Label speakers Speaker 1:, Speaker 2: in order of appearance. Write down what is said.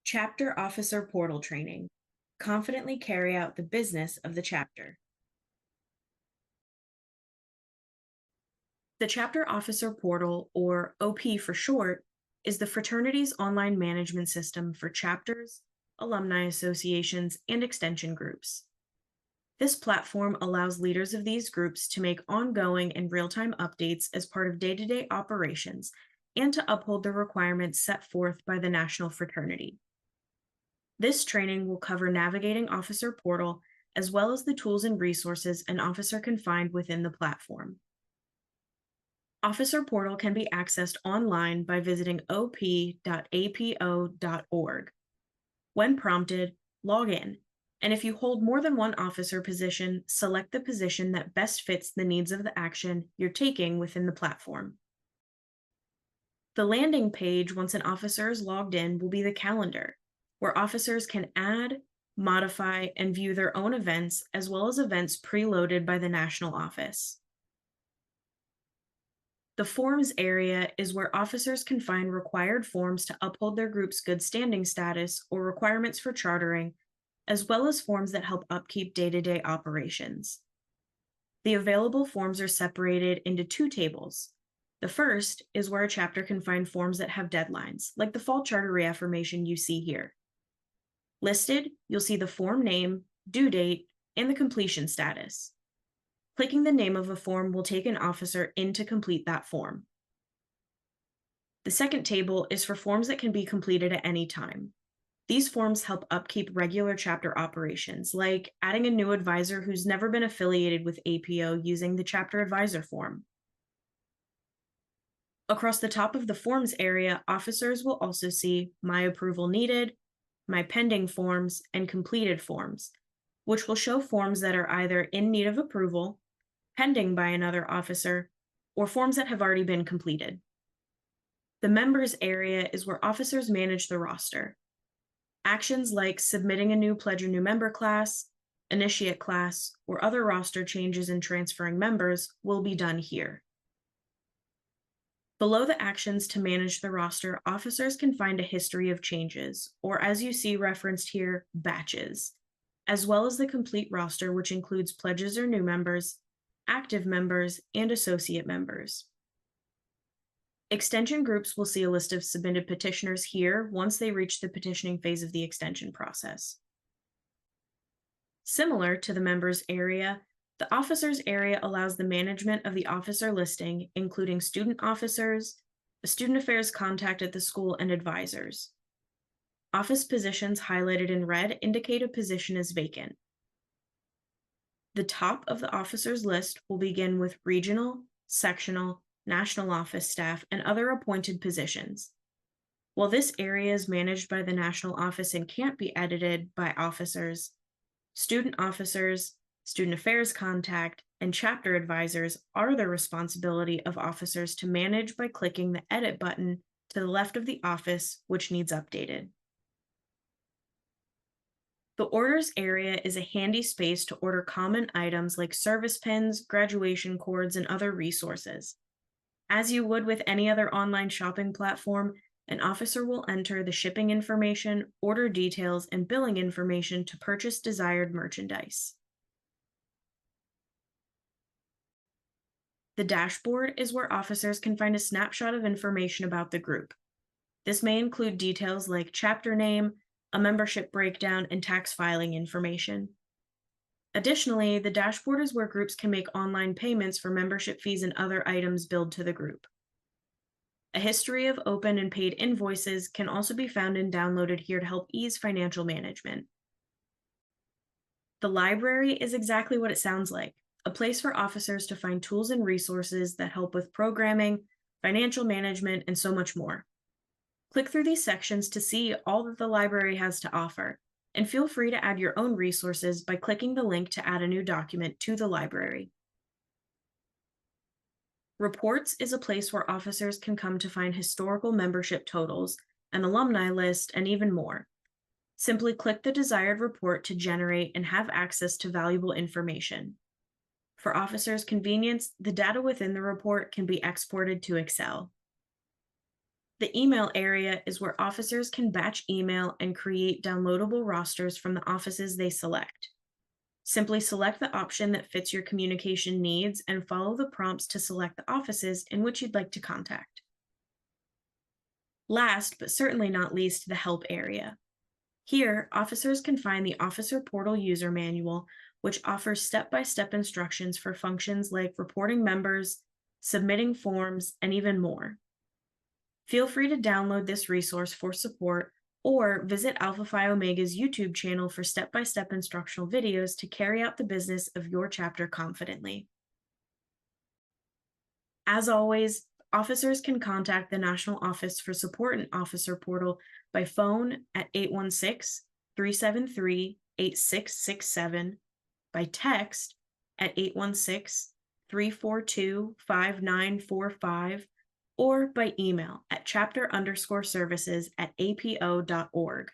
Speaker 1: Chapter Officer Portal Training. Confidently carry out the business of the chapter. The Chapter Officer Portal, or OP for short, is the fraternity's online management system for chapters, alumni associations, and extension groups. This platform allows leaders of these groups to make ongoing and real-time updates as part of day-to-day operations and to uphold the requirements set forth by the National Fraternity. This training will cover navigating Officer Portal as well as the tools and resources an officer can find within the platform. Officer Portal can be accessed online by visiting op.apo.org. When prompted, log in, and if you hold more than one officer position, select the position that best fits the needs of the action you're taking within the platform. The landing page once an officer is logged in will be the calendar, where officers can add, modify, and view their own events as well as events preloaded by the National Office. The Forms area is where officers can find required forms to uphold their group's good standing status or requirements for chartering, as well as forms that help upkeep day-to-day operations. The available forms are separated into two tables. The first is where a chapter can find forms that have deadlines, like the fall charter reaffirmation you see here. Listed, you'll see the form name, due date, and the completion status. Clicking the name of a form will take an officer in to complete that form. The second table is for forms that can be completed at any time. These forms help upkeep regular chapter operations, like adding a new advisor who's never been affiliated with APO using the chapter advisor form. Across the top of the Forms area, officers will also see My Approval Needed, My Pending Forms, and Completed Forms, which will show forms that are either in need of approval, pending by another officer, or forms that have already been completed. The Members area is where officers manage the roster. Actions like submitting a new pledge or new member class, initiate class, or other roster changes and transferring members will be done here. Below the actions to manage the roster, officers can find a history of changes, or as you see referenced here, batches, as well as the complete roster, which includes pledges or new members, active members, and associate members. Extension groups will see a list of submitted petitioners here once they reach the petitioning phase of the extension process. Similar to the members area, the officers area allows the management of the officer listing, including student officers, a student affairs contact at the school, and advisors. Office positions highlighted in red indicate a position is vacant. The top of the officers list will begin with regional, sectional, national office staff, and other appointed positions. While this area is managed by the national office and can't be edited by officers, student officers, student affairs contact, and chapter advisors are the responsibility of officers to manage by clicking the edit button to the left of the office, which needs updated. The orders area is a handy space to order common items like service pins, graduation cords, and other resources. As you would with any other online shopping platform, an officer will enter the shipping information, order details, and billing information to purchase desired merchandise. The dashboard is where officers can find a snapshot of information about the group. This may include details like chapter name, a membership breakdown, and tax filing information. Additionally, the dashboard is where groups can make online payments for membership fees and other items billed to the group. A history of open and paid invoices can also be found and downloaded here to help ease financial management. The library is exactly what it sounds like, a place for officers to find tools and resources that help with programming, financial management, and so much more. Click through these sections to see all that the library has to offer, and feel free to add your own resources by clicking the link to add a new document to the library. Reports is a place where officers can come to find historical membership totals, an alumni list, and even more. Simply click the desired report to generate and have access to valuable information. For officers' convenience, the data within the report can be exported to Excel. The email area is where officers can batch email and create downloadable rosters from the offices they select. Simply select the option that fits your communication needs and follow the prompts to select the offices in which you'd like to contact. Last, but certainly not least, the help area. Here, officers can find the Officer Portal User Manual, which offers step-by-step instructions for functions like reporting members, submitting forms, and even more. Feel free to download this resource for support or visit Alpha Phi Omega's YouTube channel for step-by-step instructional videos to carry out the business of your chapter confidently. As always, officers can contact the National Office for Support and Officer Portal by phone at 816-373-8667, by text at 816-342-5945, or by email at chapter_services@apo.org.